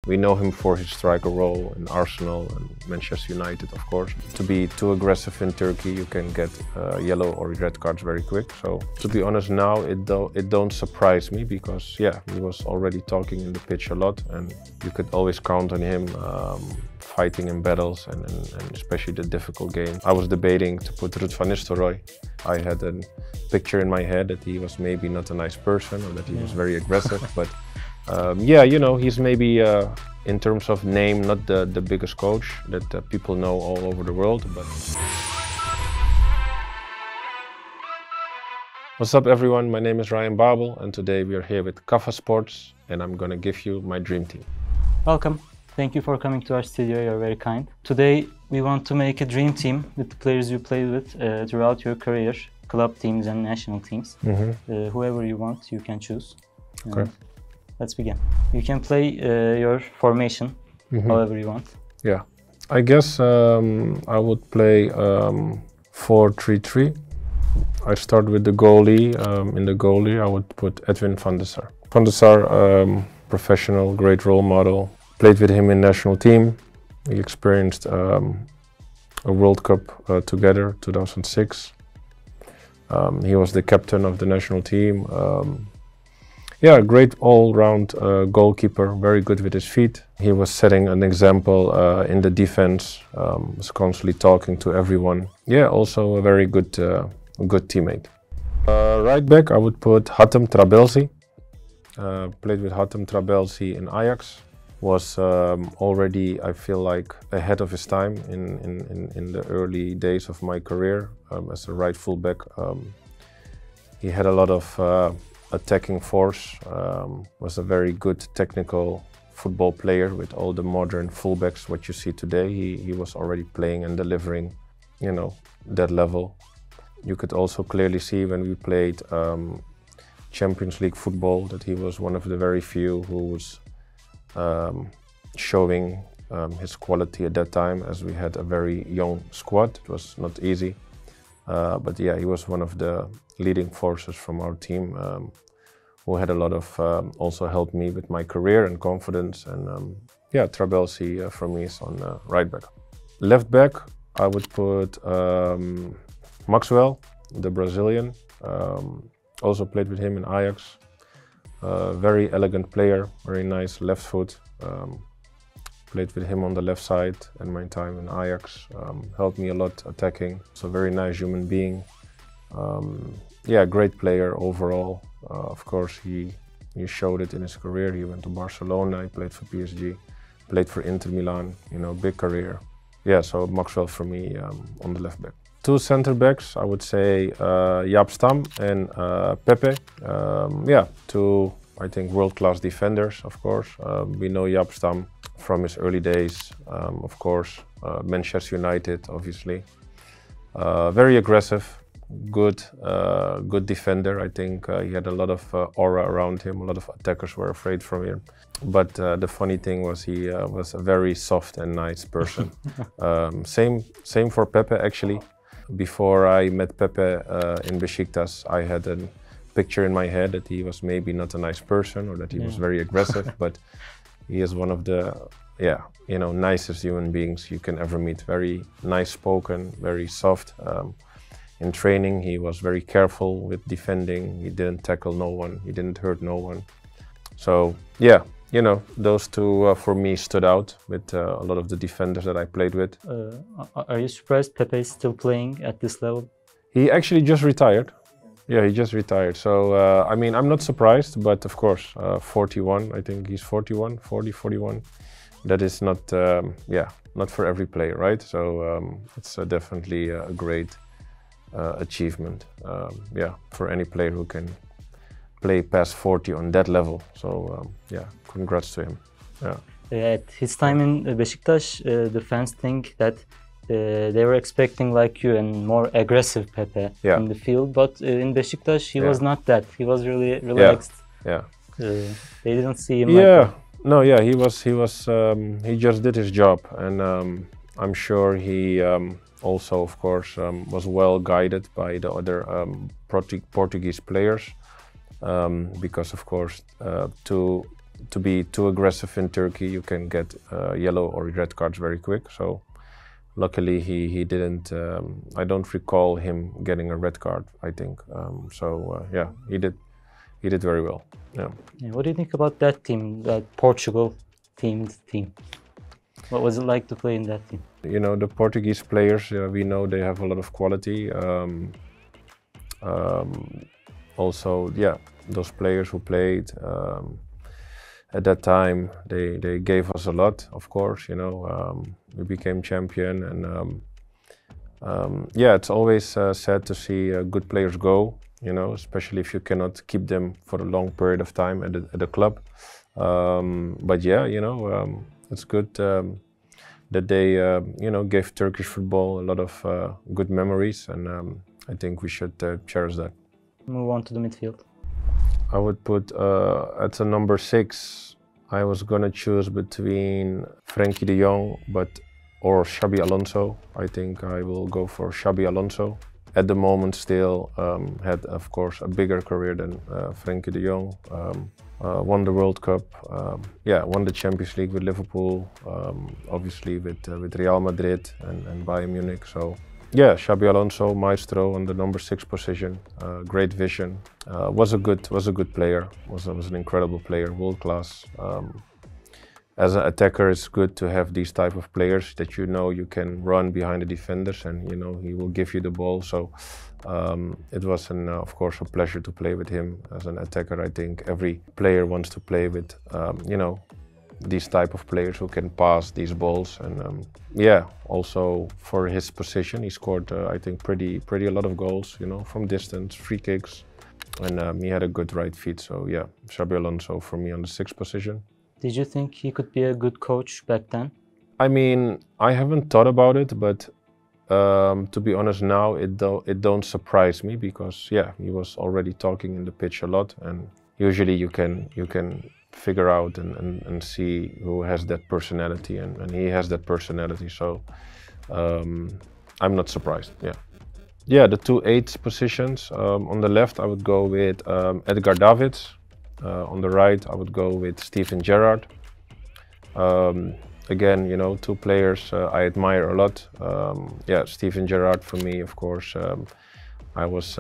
We know him for his striker role in Arsenal and Manchester United, of course. To be too aggressive in Turkey, you can get yellow or red cards very quick. So, to be honest, now it don't surprise me because, yeah, he was already talking in the pitch a lot, and you could always count on him fighting in battles and especially the difficult games. I was debating to put Ruud van Nistelrooy. I had a picture in my head that he was maybe not a nice person or that he was very aggressive, but yeah, you know, he's maybe in terms of name not the biggest coach that people know all over the world. But what's up, everyone? My name is Ryan Babel, and today we are here with KAFA Sports, and I'm gonna give you my dream team. Welcome. Thank you for coming to our studio. You're very kind. Today we want to make a dream team with the players you played with throughout your career, club teams and national teams. Whoever you want, you can choose. Okay. Let's begin. You can play your formation however you want. Yeah, I guess I would play 4-3-3. I start with the goalie. In the goalie, I would put Edwin van der Sar. Van der Sar, professional, great role model. Played with him in national team. We experienced a World Cup together, 2006. He was the captain of the national team. Yeah, great all-round goalkeeper, very good with his feet. He was setting an example in the defense, was constantly talking to everyone. Yeah, also a very good teammate. Right back, I would put Hatem Trabelsi. Played with Hatem Trabelsi in Ajax. Was already, I feel like, ahead of his time in the early days of my career as a right fullback. He had a lot of attacking force, was a very good technical football player with all the modern fullbacks what you see today. He was already playing and delivering, you know, that level. You could also clearly see when we played Champions League football that he was one of the very few who was showing his quality at that time, as we had a very young squad. It was not easy, but yeah, he was one of the leading forces from our team, who had a lot of also helped me with my career and confidence. And yeah, Trabelsi for me is on right back. Left back, I would put Maxwell, the Brazilian. Also played with him in Ajax. Very elegant player, very nice left foot. Played with him on the left side in my time in Ajax. Helped me a lot attacking. So very nice human being. Yeah, great player overall. Of course, he showed it in his career. He went to Barcelona, he played for PSG, played for Inter Milan, you know, big career. Yeah, so Maxwell for me on the left back. Two center backs, I would say Jaap Stam and Pepe. Yeah, two, I think, world-class defenders, of course. We know Jaap Stam from his early days, of course. Manchester United, obviously. Very aggressive, good defender. I think he had a lot of aura around him. A lot of attackers were afraid from him. But the funny thing was he was a very soft and nice person. Same for Pepe, actually. Before I met Pepe in Besiktas, I had a picture in my head that he was maybe not a nice person or that he was very aggressive, but he is one of the, yeah, you know, nicest human beings you can ever meet. Very nice spoken, very soft. In training, he was very careful with defending. He didn't tackle no one. He didn't hurt no one. So yeah, you know, those two for me stood out with a lot of the defenders that I played with. Are you surprised Pepe is still playing at this level? He actually just retired. Yeah, he just retired. So, I mean, I'm not surprised, but of course, 41, I think he's 41, 40, 41. That is not, yeah, not for every player, right? So it's definitely a great achievement, yeah, for any player who can play past 40 on that level. So yeah, congrats to him. Yeah. At his time in Besiktas, the fans think that they were expecting like you and more aggressive Pepe in the field, but in Besiktas he was not that. He was really relaxed. Yeah. They didn't see him like that. No, yeah, he just did his job, and I'm sure he also, of course, was well guided by the other Portuguese players, because of course to be too aggressive in Turkey, you can get yellow or red cards very quick. So luckily he didn't. I don't recall him getting a red card, I think. Yeah, he did very well. Yeah. What do you think about that team, that Portugal themed team? What was it like to play in that team? You know, the Portuguese players, we know they have a lot of quality. Also, yeah, those players who played at that time, they gave us a lot, of course. You know, we became champion, and yeah, it's always sad to see good players go. You know, especially if you cannot keep them for a long period of time at the club. But yeah, you know, it's good that they, you know, gave Turkish football a lot of good memories, and I think we should cherish that. Move on to the midfield. I would put at a number 6. I was gonna choose between Frankie de Jong, or Xabi Alonso. I think I will go for Xabi Alonso. At the moment, still had, of course, a bigger career than Frankie de Jong. Won the World Cup, yeah, won the Champions League with Liverpool, obviously with Real Madrid and Bayern Munich. So yeah, Xabi Alonso, maestro on the number 6 position, great vision. Was a good player. Was an incredible player, world class. As an attacker, it's good to have these type of players that you know you can run behind the defenders, and you know he will give you the ball. So it was, of course, a pleasure to play with him as an attacker. I think every player wants to play with, you know, these type of players who can pass these balls. And yeah, also for his position, he scored, I think, pretty a lot of goals. You know, from distance, free kicks, and he had a good right feet. So yeah, Xabi Alonso for me on the 6th position. Did you think he could be a good coach back then? I mean, I haven't thought about it, but to be honest now, it don't surprise me, because yeah, he was already talking in the pitch a lot, and usually you can figure out and see who has that personality, and he has that personality. So I'm not surprised. Yeah. Yeah, the 2 8 positions. On the left, I would go with Edgar Davids. On the right, I would go with Steven Gerrard. Again, you know, 2 players I admire a lot. Yeah, Steven Gerrard for me, of course. I was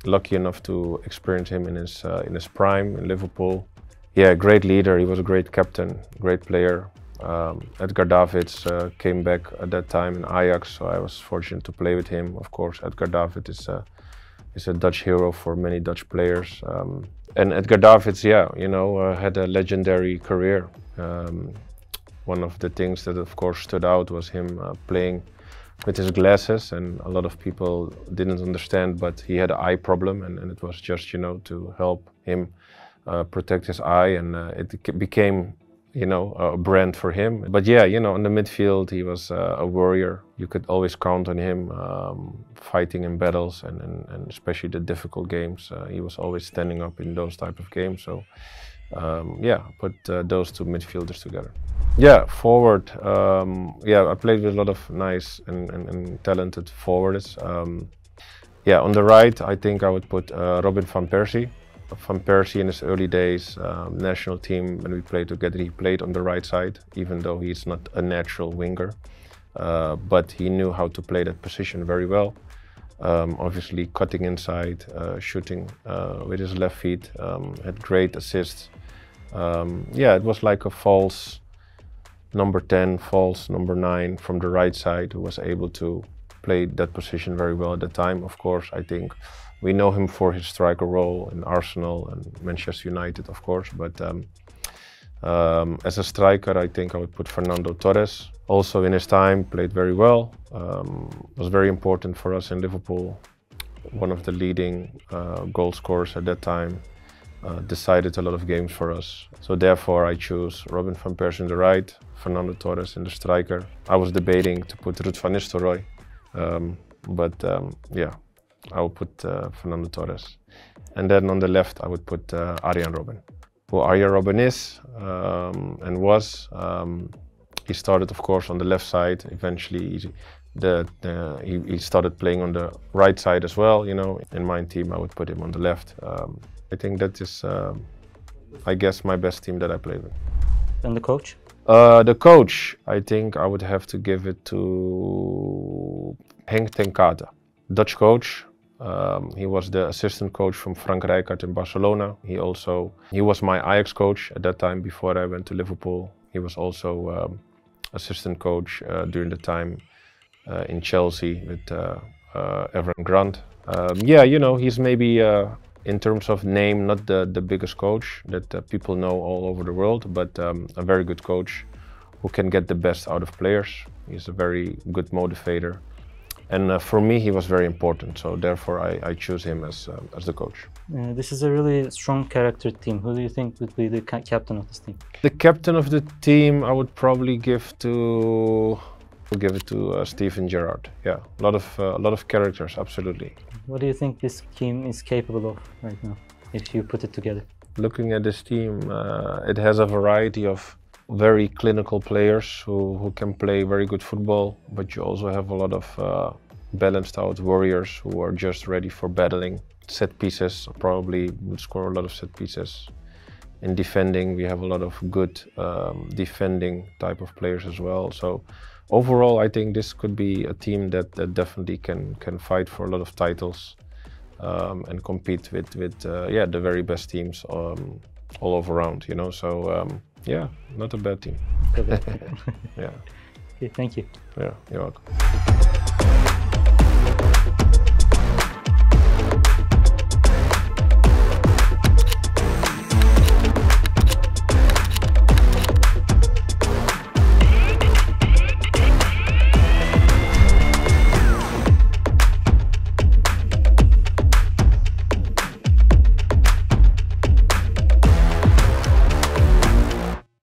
lucky enough to experience him in his prime in Liverpool. Yeah, great leader. He was a great captain, great player. Edgar Davids came back at that time in Ajax, so I was fortunate to play with him. Of course, Edgar Davids is a Dutch hero for many Dutch players. And Edgar Davids, yeah, you know, had a legendary career. One of the things that, of course, stood out was him playing with his glasses, and a lot of people didn't understand, but he had an eye problem, and it was just, you know, to help him protect his eye, and it became, you know, a brand for him. But yeah, you know, in the midfield, he was a warrior. You could always count on him fighting in battles, and especially the difficult games. He was always standing up in those type of games. So yeah, put those 2 midfielders together. Yeah, forward. Yeah, I played with a lot of nice and talented forwards. Yeah, on the right, I think I would put Robin van Persie. Van Persie in his early days, national team, when we played together, he played on the right side, even though he's not a natural winger. But he knew how to play that position very well. Obviously cutting inside, shooting with his left feet, had great assists. Yeah, it was like a false number 10, false number 9 from the right side, who was able to play that position very well at the time. Of course, I think we know him for his striker role in Arsenal and Manchester United, of course. But as a striker, I think I would put Fernando Torres. Also in his time, played very well. Was very important for us in Liverpool. One of the leading goal scorers at that time. Decided a lot of games for us. So therefore I choose Robin van Persie on the right, Fernando Torres in the striker. I was debating to put Ruud van Nistelrooy, but yeah, I will put Fernando Torres. And then on the left I would put Arjen Robben. Who Arjen Robben is and was. He started, of course, on the left side. Eventually he started playing on the right side as well. You know, in my team I would put him on the left. I think that is I guess, my best team that I played with. And the coach? The coach, I think I would have to give it to Henk ten Kate, Dutch coach. He was the assistant coach from Frank Rijkaard in Barcelona. He was my Ajax coach at that time before I went to Liverpool. He was also assistant coach during the time in Chelsea with Everton Grant. Yeah, you know, he's maybe in terms of name not the biggest coach that people know all over the world, but a very good coach who can get the best out of players. He's a very good motivator. And for me, he was very important, so therefore I choose him as the coach. This is a really strong character team. Who do you think would be the captain of this team? The captain of the team, I would probably give it to Steven Gerrard. Yeah, a lot of characters, absolutely. What do you think this team is capable of right now, if you put it together? Looking at this team, it has a variety of very clinical players who can play very good football, but you also have a lot of balanced out warriors who are just ready for battling. Set pieces, probably would score a lot of set pieces. In defending, we have a lot of good defending type of players as well. So overall, I think this could be a team that definitely can fight for a lot of titles and compete with the very best teams all over around, you know. So yeah, not a bad team. Yeah. Okay, thank you. Yeah, you're welcome.